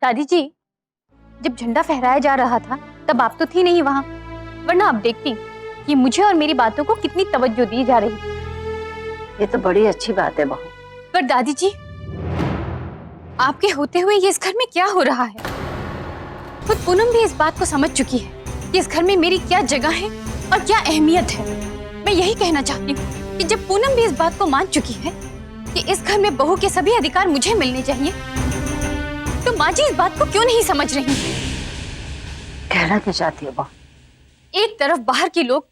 दादी जी, जब झंडा फहराया जा रहा था तब आप तो थी नहीं वहां, वरना आप देखती कि मुझे और मेरी बातों को कितनी तवज्जो दी जा रही। ये तो बड़ी अच्छी बात है बहू। पर दादी जी, आपके होते हुए ये इस घर में क्या हो रहा है? खुद पूनम भी इस बात को समझ चुकी है कि इस घर में मेरी क्या जगह है और क्या अहमियत है। मैं यही कहना चाहती हूँ कि जब पूनम भी इस बात को मान चुकी है कि इस घर में बहू के सभी अधिकार मुझे मिलने चाहिए, तो माँ जी इस बात को क्यों नहीं समझ रही? कहना क्या चाहती है बहू? एक तरफ बाहर के लोग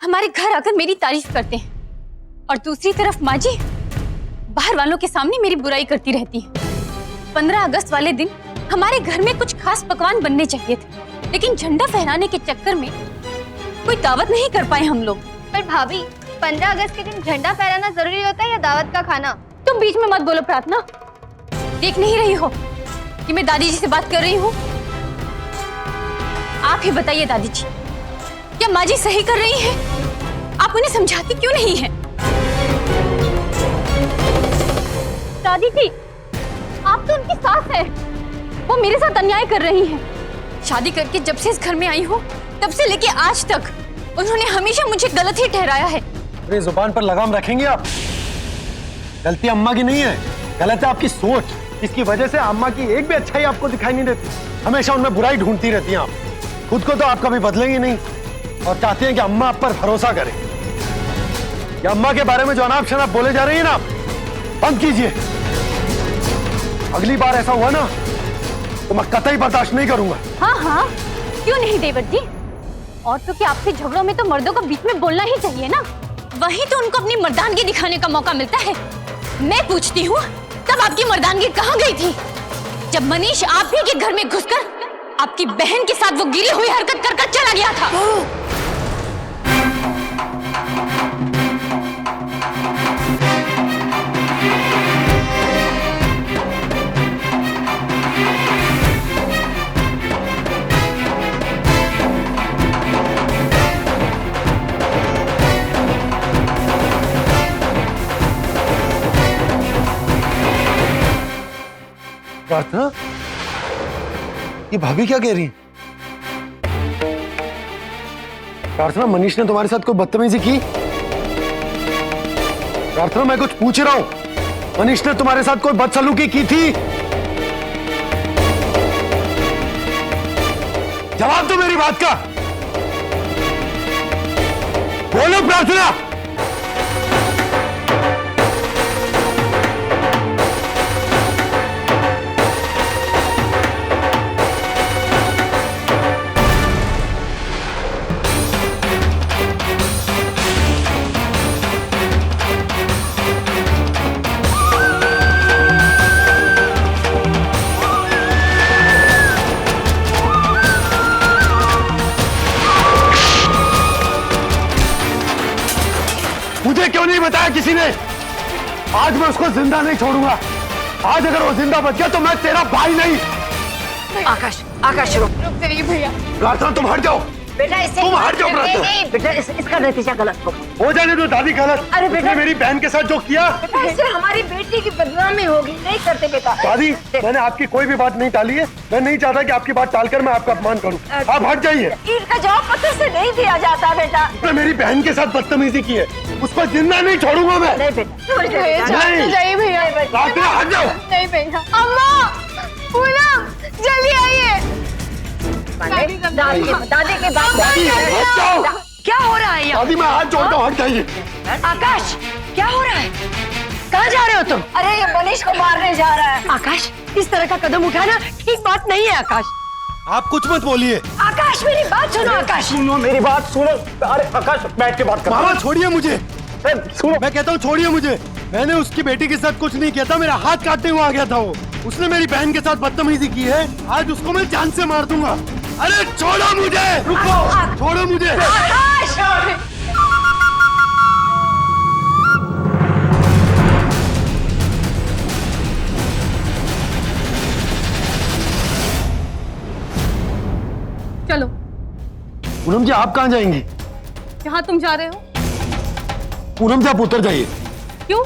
हमारे घर आकर मेरी तारीफ करते हैं और दूसरी तरफ माँ जी बाहर वालों के सामने मेरी बुराई करती रहती है। 15 अगस्त वाले दिन हमारे घर में कुछ खास पकवान बनने चाहिए थे, लेकिन झंडा फहराने के चक्कर में कोई दावत नहीं कर पाए हम लोग। पर भाभी, 15 अगस्त के दिन झंडा फहराना जरूरी होता है या दावत का खाना? तुम बीच में मत बोलो प्रार्थना। देख नहीं रही हो कि मैं दादी जी से बात कर रही हूँ? आप ही बताइए दादी जी, क्या माँ जी सही कर रही है? आप उन्हें समझाती क्यों नहीं है? दादी जी, आप तो उनकी सास है, वो मेरे साथ अन्याय कर रही हैं। शादी करके जब से इस घर में आई हूँ तब से लेके आज तक उन्होंने हमेशा मुझे गलत ही ठहराया है। अरे जुबान पर लगाम रखेंगे आप? गलती अम्मा की नहीं है, गलत है आपकी सोच। इसकी वजह से अम्मा की एक भी अच्छाई आपको दिखाई नहीं देती, हमेशा उनमें बुराई ढूंढती रहती हैं आप। खुद को तो आप कभी बदलेंगी नहीं और चाहती हैं कि अम्मा आप पर भरोसा करें। या अम्मा के बारे में जो अनाप शनाप बोले जा रही है ना, आप बंद कीजिए। अगली बार ऐसा हुआ ना तो मैं कतई बर्दाश्त नहीं करूंगा। हाँ हाँ, क्यों नहीं देवर जी? औरतों के आपसी झगड़ों में तो मर्दों को बीच में बोलना ही चाहिए ना, वहीं तो उनको अपनी मर्दानगी दिखाने का मौका मिलता है। मैं पूछती हूँ, तब आपकी मर्दानगी कहाँ गई थी जब मनीष आप भी के घर में घुसकर आपकी बहन के साथ वो गिरी हुई हरकत कर कर चला गया था? प्रार्थना, ये भाभी क्या कह रही है? प्रार्थना, मनीष ने तुम्हारे साथ कोई बदतमीजी की? प्रार्थना, मैं कुछ पूछ रहा हूं। मनीष ने तुम्हारे साथ कोई बदसलूकी की थी? जवाब दो मेरी बात का। बोलो प्रार्थना। मुझे क्यों नहीं बताया किसी ने? आज मैं उसको जिंदा नहीं छोड़ूंगा। आज अगर वो जिंदा बच गया तो मैं तेरा भाई नहीं। आकाश, आकाश रुक जाइए भैया। प्रार्थना, तुम हट जाओ। बेटा, इससे तुम हट जाओ प्रार्थना। नहीं बेटा, इसका नतीजा गलत होगा। हो जाने दो दादी गलत। अरे बेटा, उसने मेरी बहन के साथ जो किया, इससे हमारी बेटी की बदनामी होगी। नहीं करते बेटा। दादी, मैंने आपकी कोई भी बात नहीं टाली है। मैं नहीं चाहता कि आपकी बात टालकर मैं आपका अपमान करूं। आप हट जाइए। ईद का जवाब पत्थर से नहीं दिया जाता बेटा। उसने मेरी बहन के साथ बदतमीजी की है, उसको जिंदा नहीं छोड़ूंगा मैं। नहीं बेटा, नहीं। जाइए भैया। प्रार्थना, हट जाओ। नहीं भैया। अम्मा, पूनम, जल्दी आइए। दादी के बात। दादी, हट जाओ। क्या हो रहा है यहाँ? दादी, मैं हाथ जोड़ता हूँ, हट जाइए। आकाश, क्या हो रहा है? कहाँ जा रहे हो तुम? अरे ये मनीष को मारने जा रहा है। आकाश, इस तरह का कदम उठाना ठीक बात नहीं है। आकाश, आप कुछ मत बोलिए। आकाश मेरी बात सुनो। आकाश सुनो मेरी बात, सुनो। अरे आकाश, बैठ के बात कर। मामा छोड़िए मुझे। सुनो, मैं कहता हूँ छोड़िए मुझे। मैंने उसकी बेटी के साथ कुछ नहीं किया था, मेरा हाथ काटने हुआ आ गया था वो। उसने मेरी बहन के साथ बदतमीजी की है, आज उसको मैं जान से मार दूंगा। अरे छोड़ो मुझे। रुको, छोड़ो मुझे। आकाश, चलो। पूनम जी, आप कहाँ जाएंगी? जहाँ तुम जा रहे हो। पूनम जी, आप उतर जाइए। क्यों?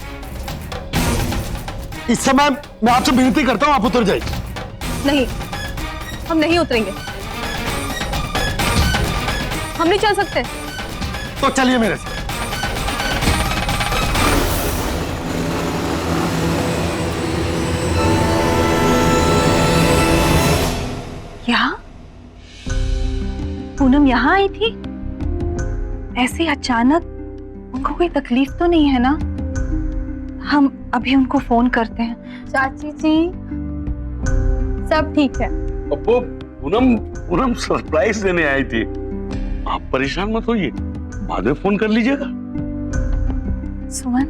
इस समय मैं आपसे विनती करता हूँ, आप उतर जाइए। नहीं, हम नहीं उतरेंगे, हम नहीं चल सकते। तो चलिए मेरे साथ। यहाँ पूनम यहाँ आई थी ऐसे अचानक? उनको कोई तकलीफ तो नहीं है ना? हम अभी उनको फोन करते हैं। चाची जी सब ठीक है। अब वो पूनम सरप्राइज देने आई थी। आप परेशान मत होइए, बाद में फोन कर लीजिएगा। सुमन,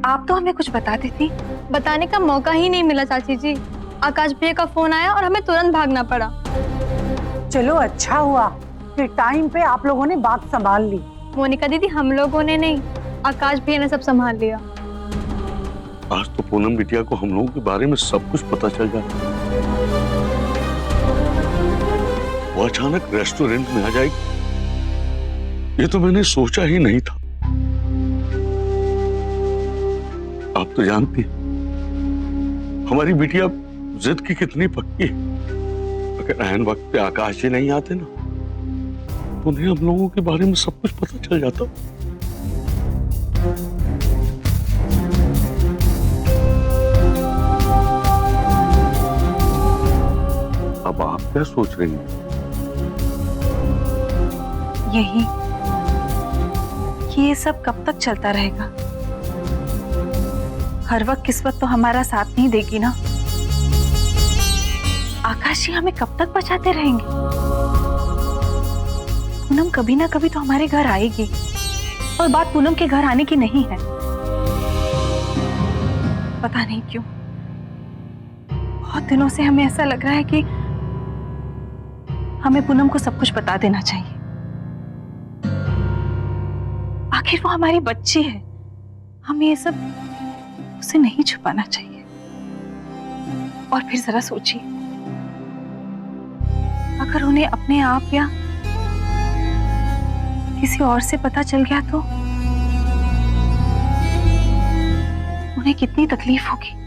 आप तो हमें कुछ बता देती। बताने का मौका ही नहीं मिला चाची जी। आकाश भैया का फोन आया और हमें तुरंत भागना पड़ा। चलो अच्छा हुआ कि टाइम पे आप लोगों ने बात संभाल ली। मोनिका दीदी, हम लोगों ने नहीं, आकाश भैया ने सब संभाल लिया। आज तो पूनम बिटिया को हम लोगों के बारे में सब कुछ पता चल जाता। वो अचानक रेस्टोरेंट में आ जाएगी, ये तो मैंने सोचा ही नहीं था। आप तो जानती हैं हमारी बिटिया जिद की कितनी पक्की है। अगर ऐन वक्त पे आकाश जी नहीं आते ना, तो उन्हें हम लोगों के बारे में सब कुछ पता चल जाता। अब आप क्या सोच रही हैं? यही कि ये सब कब तक चलता रहेगा? हर वक्त किस्मत तो हमारा साथ नहीं देगी ना। आकाश जी हमें कब तक बचाते रहेंगे? पूनम कभी ना कभी तो हमारे घर आएगी, और बात पूनम के घर आने की नहीं है। पता नहीं क्यों बहुत दिनों से हमें ऐसा लग रहा है कि हमें पूनम को सब कुछ बता देना चाहिए। आखिर वो हमारी बच्ची है, हमें ये सब उसे नहीं छुपाना चाहिए। और फिर जरा सोचिए, अगर उन्हें अपने आप या किसी और से पता चल गया तो उन्हें कितनी तकलीफ होगी।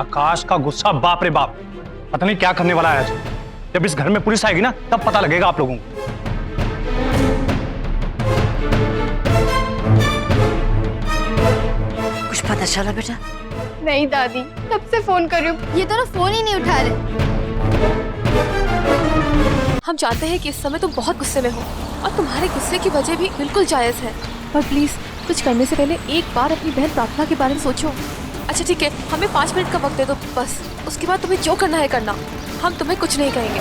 आकाश का गुस्सा बाप रे बाप, पता नहीं क्या करने वाला है आज। जब इस घर में पुलिस आएगी ना, तब पता लगेगा आप लोगों को। कुछ पता चला बेटा? नहीं दादी, तब से फोन कर रही हूँ, ये दोनों फोन ही नहीं उठा रहे। हम जानते हैं कि इस समय तुम बहुत गुस्से में हो, और तुम्हारे गुस्से की वजह भी बिल्कुल जायज है, पर प्लीज कुछ करने से पहले एक बार अपनी बहन प्रार्थना के बारे में सोचो। अच्छा ठीक है, हमें 5 मिनट का वक्त दे दो बस, उसके बाद तुम्हें जो करना है करना, हम तुम्हें कुछ नहीं कहेंगे।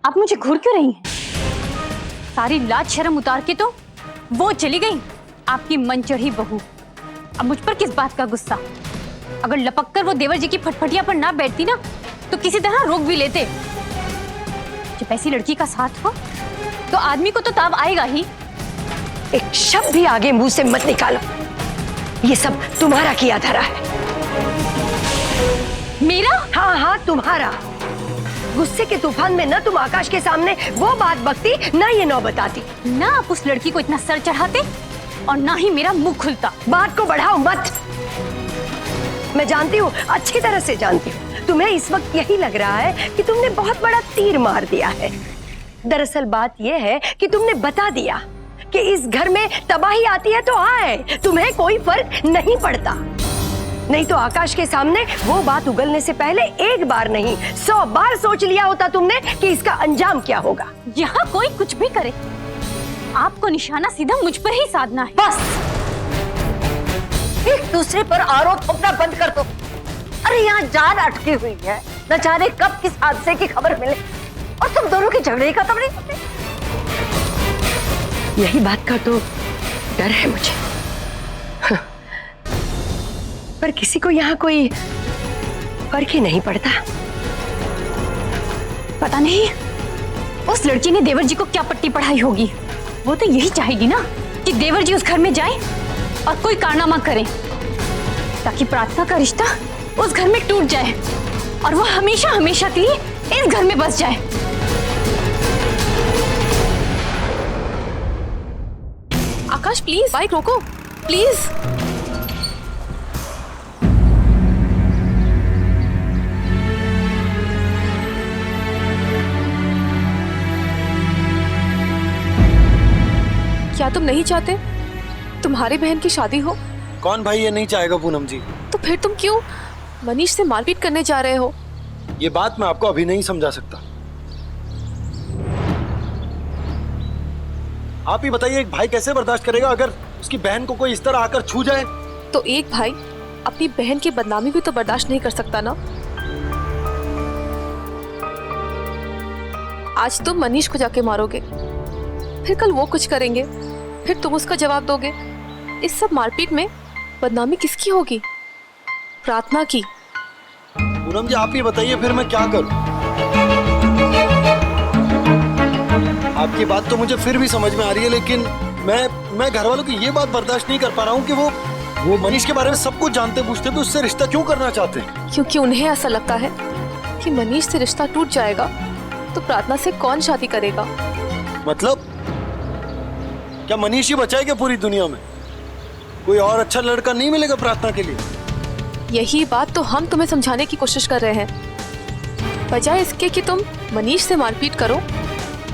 आप मुझे घूर क्यों रही हैं? सारी लाज शर्म उतार के तो वो चली गई, आपकी मन चढ़ी बहू। अब मुझ पर किस बात का गुस्सा? अगर लपक कर वो देवर जी की फटफटिया पर ना बैठती ना, तो किसी तरह रोक भी लेते। जब ऐसी लड़की का साथ हो तो आदमी को तो ताव आएगा ही। एक शब्द भी आगे मुंह से मत निकालो, ये सब तुम्हारा किया धरा है। मेरा? हाँ हाँ तुम्हारा। गुस्से के तूफान में न तुम आकाश के सामने वो बात बकती, न ये नौ बताती। ना आप उस लड़की को इतना सर चढ़ाते, और ना ही मेरा मुंह खुलता। बात को बढ़ाओ मत। मैं जानती हूँ, अच्छी तरह से जानती हूँ, तुम्हें इस वक्त यही लग रहा है कि तुमने बहुत बड़ा तीर मार दिया है। दरअसल बात यह है कि तुमने बता दिया कि इस घर में तबाही आती है तो आए, तुम्हें कोई फर्क नहीं पड़ता। नहीं तो आकाश के सामने वो बात उगलने से पहले एक बार नहीं 100 बार सोच लिया होता तुमने कि इसका अंजाम क्या होगा। यहाँ कोई कुछ भी करे, आपको निशाना सीधा मुझ पर ही साधना है। बस एक दूसरे पर आरोप ठोकना बंद कर दो। अरे यहाँ जान अटकी हुई है, न जाने कब किस हादसे की खबर मिले, और तुम दोनों के झगड़े का खत्म नहीं होते। यही बात का तो डर है मुझे। पर किसी को यहाँ कोई फर्क ही नहीं पड़ता। पता नहीं उस लड़की ने देवर जी को क्या पट्टी पढ़ाई होगी। वो तो यही चाहेगी ना कि कि देवर जी उस घर में जाएं और कोई कारनामा करें ताकि प्रार्थना का रिश्ता उस घर में टूट जाए और वो हमेशा हमेशा के लिए इस घर में बस जाए। आकाश प्लीज बाइक रोको प्लीज। क्या तुम नहीं चाहते तुम्हारी बहन की शादी हो? कौन भाई ये नहीं चाहेगा पूनम जी? तो फिर तुम क्यों मनीष से मारपीट करने जा रहे हो? ये बात मैं आपको अभी नहीं समझा सकता। आप ही बताइए, एक भाई कैसे बर्दाश्त करेगा अगर उसकी बहन को कोई इस तरह आकर छू जाए? तो एक भाई अपनी बहन की बदनामी भी तो बर्दाश्त नहीं कर सकता ना। आज तुम मनीष को जाके मारोगे, फिर कल वो कुछ करेंगे, फिर तुम उसका जवाब दोगे। इस सब मारपीट में बदनामी किसकी होगी? प्रार्थना की। पूनम जी आप ही बताइए फिर मैं क्या करूं? आपकी बात तो मुझे फिर भी समझ में आ रही है, लेकिन मैं घर वालों की ये बात बर्दाश्त नहीं कर पा रहा हूँ कि वो मनीष के बारे में सब कुछ जानते पूछते भी उससे रिश्ता क्यों करना चाहते हैं। क्योंकि उन्हें ऐसा लगता है कि मनीष से रिश्ता टूट जाएगा तो प्रार्थना से कौन शादी करेगा। मतलब क्या मनीष ही बचाएगा पूरी दुनिया में? कोई और अच्छा लड़का नहीं मिलेगा प्रार्थना के लिए? यही बात तो हम तुम्हें समझाने की कोशिश कर रहे हैं। बजाय इसके कि तुम मनीष से मारपीट करो,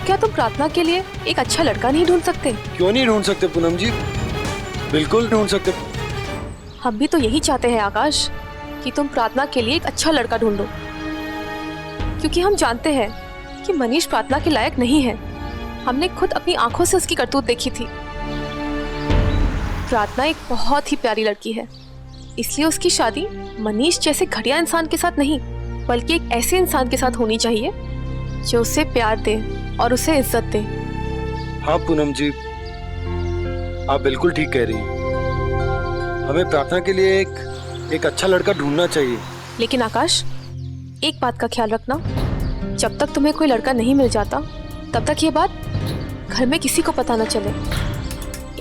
क्या तुम प्रार्थना के लिए एक अच्छा लड़का नहीं ढूंढ सकते? क्यों नहीं ढूंढ सकते पूनम जी, बिल्कुल ढूंढ सकते। हम भी तो यही चाहते हैं आकाश कि तुम प्रार्थना के लिए एक अच्छा लड़का ढूंढो, क्योंकि हम जानते हैं कि मनीष प्रार्थना के लायक नहीं है। हमने खुद अपनी आंखों से उसकी करतूत देखी थी। प्रार्थना एक बहुत ही प्यारी लड़की है, इसलिए उसकी शादी मनीष जैसे घटिया इंसान के साथ नहीं, बल्कि एक ऐसे इंसान के साथ होनी चाहिए जो उसे प्यार दे और उसे इज्जत दे। हाँ पूनम जी, आप बिल्कुल ठीक कह रही हैं। हमें प्रार्थना के लिए एक अच्छा लड़का ढूंढना चाहिए। लेकिन आकाश, एक बात का ख्याल रखना, जब तक तुम्हें कोई लड़का नहीं मिल जाता तब तक ये बात घर में किसी को पता न चले।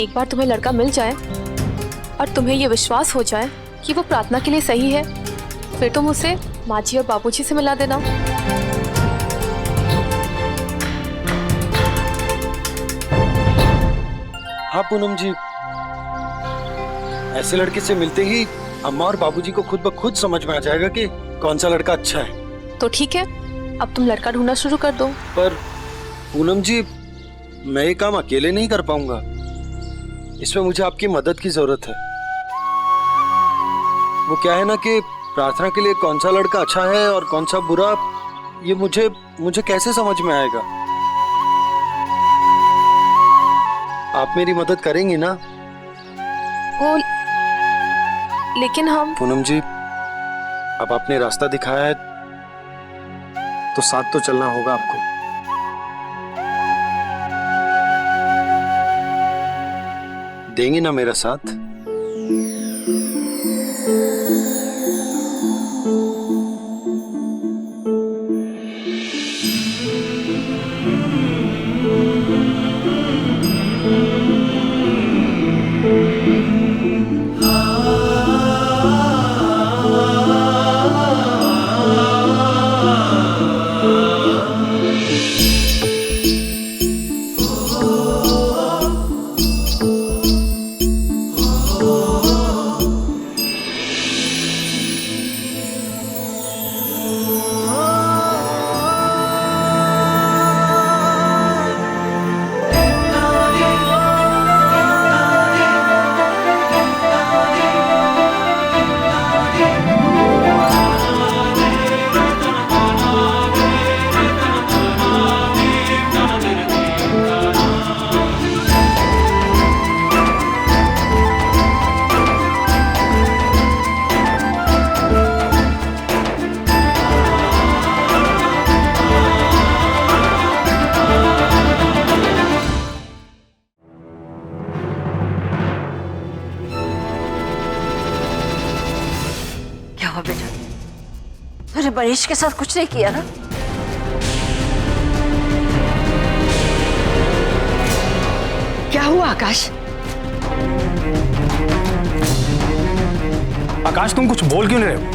एक बार तुम्हें लड़का मिल जाए और तुम्हें ये विश्वास हो जाए कि वो प्रार्थना के लिए सही है, फिर तुम उसे माँ जी और बाबूजी से मिला देना। हाँ पूनम जी, ऐसे लड़के से मिलते ही अम्मा और बाबूजी को खुद ब खुद समझ में आ जाएगा कि कौन सा लड़का अच्छा है। तो ठीक है, अब तुम लड़का ढूंढना शुरू कर दो। पर पूनम जी, मैं ये काम अकेले नहीं कर पाऊंगा, इसमें मुझे आपकी मदद की जरूरत है। वो क्या है ना कि प्रार्थना के लिए कौन सा लड़का अच्छा है और कौन सा बुरा, ये मुझे कैसे समझ में आएगा? आप मेरी मदद करेंगी ना? वो लेकिन हम पूनम जी, अब आपने रास्ता दिखाया है तो साथ तो चलना होगा आपको। देंगे ना मेरा साथ? मैंने मनीष के साथ कुछ नहीं किया ना? क्या हुआ आकाश? आकाश तुम कुछ बोल क्यों नहीं रहे हो?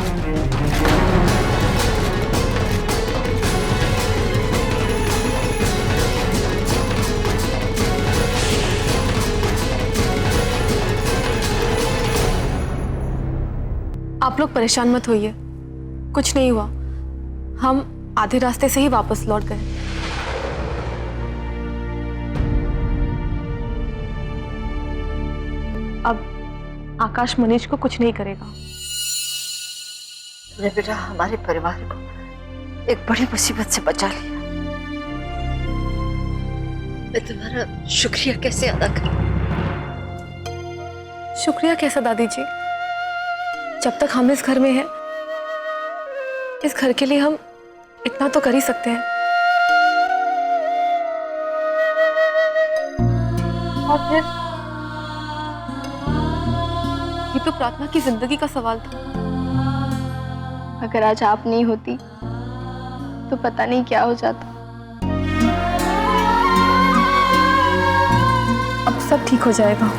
आप लोग परेशान मत होइए, कुछ नहीं हुआ। हम आधे रास्ते से ही वापस लौट गए। अब आकाश मनीष को कुछ नहीं करेगा। तुमने बेटा हमारे परिवार को एक बड़ी मुसीबत से बचा लिया। मैं तुम्हारा शुक्रिया कैसे अदा करूं? शुक्रिया कैसा दादी जी? जब तक हम इस घर में हैं, इस घर के लिए हम इतना तो कर ही सकते हैं। और फिर ये तो प्रार्थना की जिंदगी का सवाल था। अगर आज आप नहीं होती तो पता नहीं क्या हो जाता। अब सब ठीक हो जाएगा।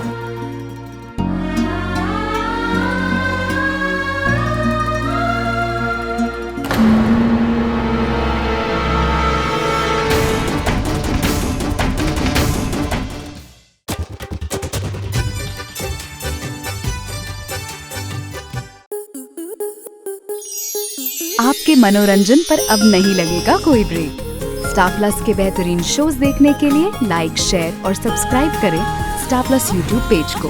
आपके मनोरंजन पर अब नहीं लगेगा कोई ब्रेक। स्टार प्लस के बेहतरीन शोज देखने के लिए लाइक, शेयर और सब्सक्राइब करें स्टार प्लस यूट्यूब पेज को।